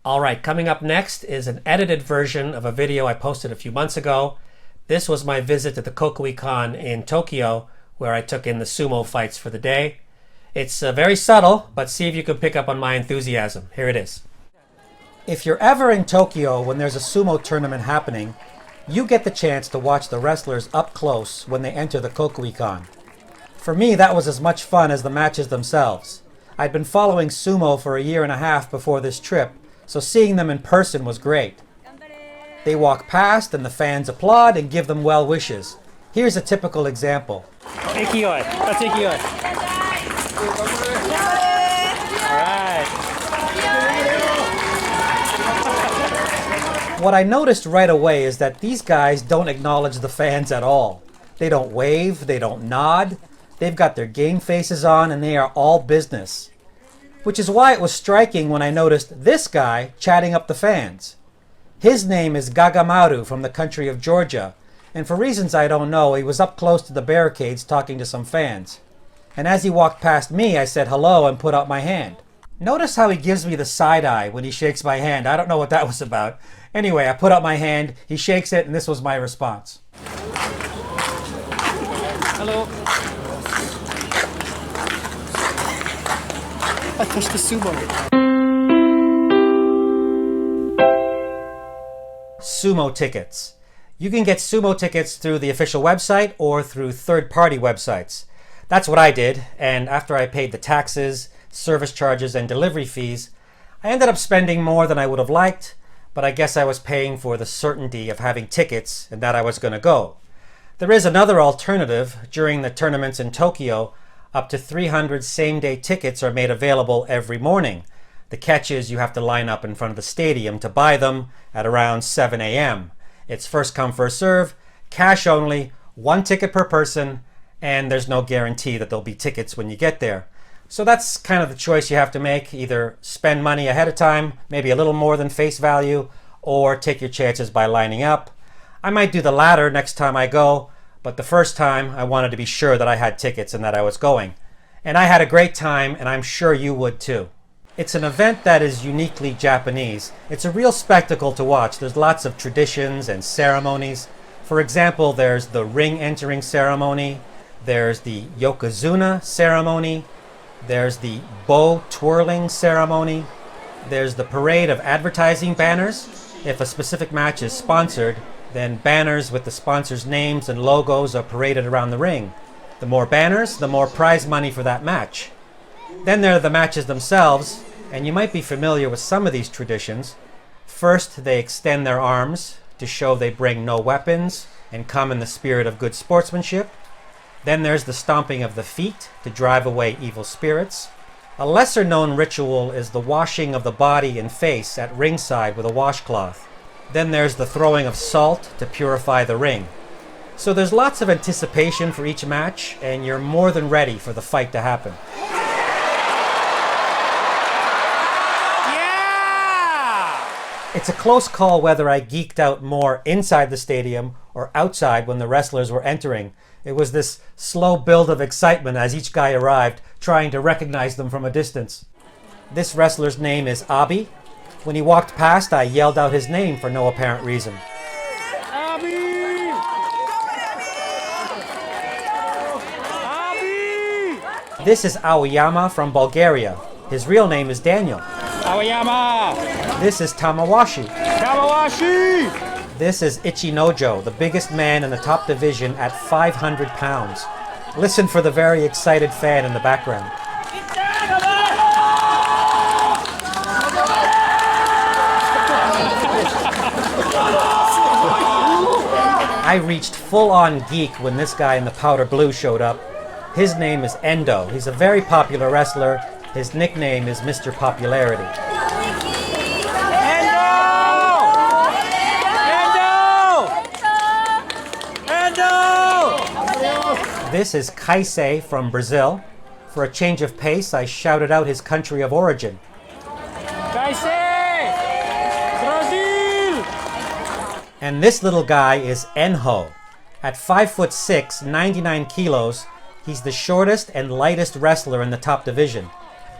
Alright, coming up next is an edited version of a video I posted a few months ago. This was my visit to the Kokuikan in Tokyo, where I took in the sumo fights for the day. It's very subtle, but see if you can pick up on my enthusiasm. Here it is. If you're ever in Tokyo when there's a sumo tournament happening, you get the chance to watch the wrestlers up close when they enter the Kokuikan. For me, that was as much fun as the matches themselves. I'd been following sumo for a year and a half before this trip, so seeing them in person was great. They walk past and the fans applaud and give them well wishes. Here's a typical example. Ikiyoi. That's ikiyoi. What I noticed right away is that these guys don't acknowledge the fans at all. They don't wave, they don't nod. They've got their game faces on and they are all business. Which is why it was striking when I noticed this guy chatting up the fans. His name is Gagamaru from the country of Georgia, and for reasons I don't know, he was up close to the barricades talking to some fans. And as he walked past me, I said hello and put out my hand. Notice how he gives me the side eye when he shakes my hand. I don't know what that was about. Anyway, I put out my hand, he shakes it, and this was my response. Hello. I touched the sumo. Sumo tickets. You can get sumo tickets through the official website or through third-party websites. That's what I did, and after I paid the taxes, service charges, and delivery fees, I ended up spending more than I would have liked, but I guess I was paying for the certainty of having tickets and that I was going to go. There is another alternative. During the tournaments in Tokyo, up to 300 same-day tickets are made available every morning. The catch is you have to line up in front of the stadium to buy them at around 7 a.m. It's first come, first serve, cash only, 1 ticket per person, and there's no guarantee that there'll be tickets when you get there. So that's kind of the choice you have to make. Either spend money ahead of time, maybe a little more than face value, or take your chances by lining up. I might do the latter next time I go, but the first time I wanted to be sure that I had tickets and that I was going. And I had a great time, and I'm sure you would too. It's an event that is uniquely Japanese. It's a real spectacle to watch. There's lots of traditions and ceremonies. For example, there's the ring entering ceremony, there's the yokozuna ceremony, there's the bow twirling ceremony, there's the parade of advertising banners. If a specific match is sponsored, then banners with the sponsors' names and logos are paraded around the ring. The more banners, the more prize money for that match. Then there are the matches themselves, and you might be familiar with some of these traditions. First, they extend their arms to show they bring no weapons and come in the spirit of good sportsmanship. Then there's the stomping of the feet to drive away evil spirits. A lesser known ritual is the washing of the body and face at ringside with a washcloth. Then there's the throwing of salt to purify the ring. So there's lots of anticipation for each match, and you're more than ready for the fight to happen. It's a close call whether I geeked out more inside the stadium or outside when the wrestlers were entering. It was this slow build of excitement as each guy arrived, trying to recognize them from a distance. This wrestler's name is Abi. When he walked past, I yelled out his name for no apparent reason. Abi! Abi! This is Aoyama from Bulgaria. His real name is Daniel. Aoyama! This is Tamawashi. Tamawashi! This is Ichinojo, the biggest man in the top division at 500 pounds. Listen for the very excited fan in the background. I reached full-on geek when this guy in the powder blue showed up. His name is Endo. He's a very popular wrestler. His nickname is Mr. Popularity. This is Kaisei from Brazil. For a change of pace, I shouted out his country of origin. Kaisei! Brazil! And this little guy is Enho. At 5'6", 99 kilos, he's the shortest and lightest wrestler in the top division.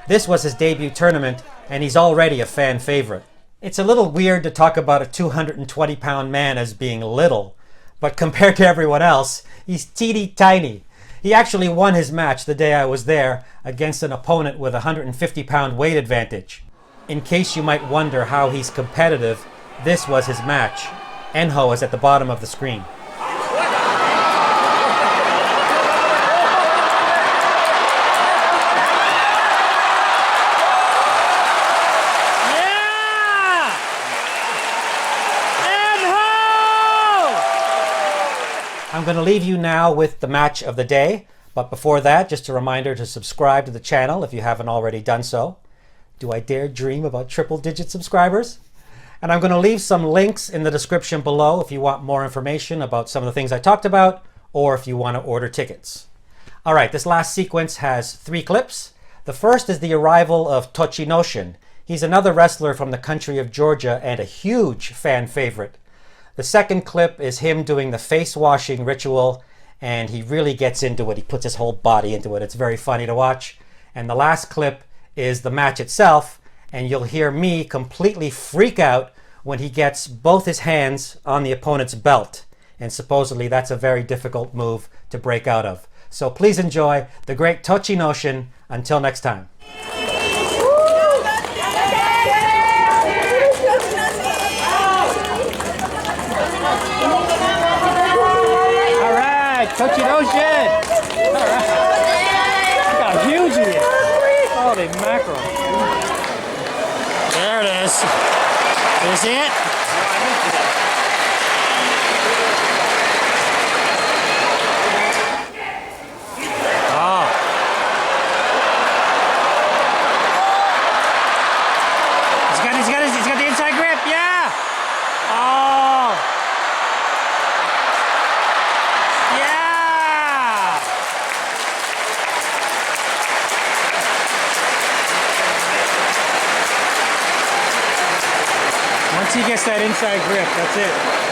This was his debut tournament, and he's already a fan favorite. It's a little weird to talk about a 220-pound man as being little, but compared to everyone else, he's teeny tiny. He actually won his match the day I was there against an opponent with a 150-pound weight advantage. In case you might wonder how he's competitive, this was his match. Enho is at the bottom of the screen. I'm going to leave you now with the match of the day, but before that, just a reminder to subscribe to the channel if you haven't already done so. Do I dare dream about triple-digit subscribers? And I'm going to leave some links in the description below if you want more information about some of the things I talked about, or if you want to order tickets. All right, this last sequence has 3 clips. The first is the arrival of Tochinoshin. He's another wrestler from the country of Georgia and a huge fan favorite. The second clip is him doing the face washing ritual, and he really gets into it. He puts his whole body into it. It's very funny to watch. And the last clip is the match itself, and you'll hear me completely freak out when he gets both his hands on the opponent's belt. And supposedly that's a very difficult move to break out of. So please enjoy the great Tochinoshin. Until next time. Tochinoshin! Alright. Look how huge he is. Holy mackerel. There it is. Did you see it? Oh. He's got the inside grip, yeah! Oh! Once he gets that inside grip, that's it.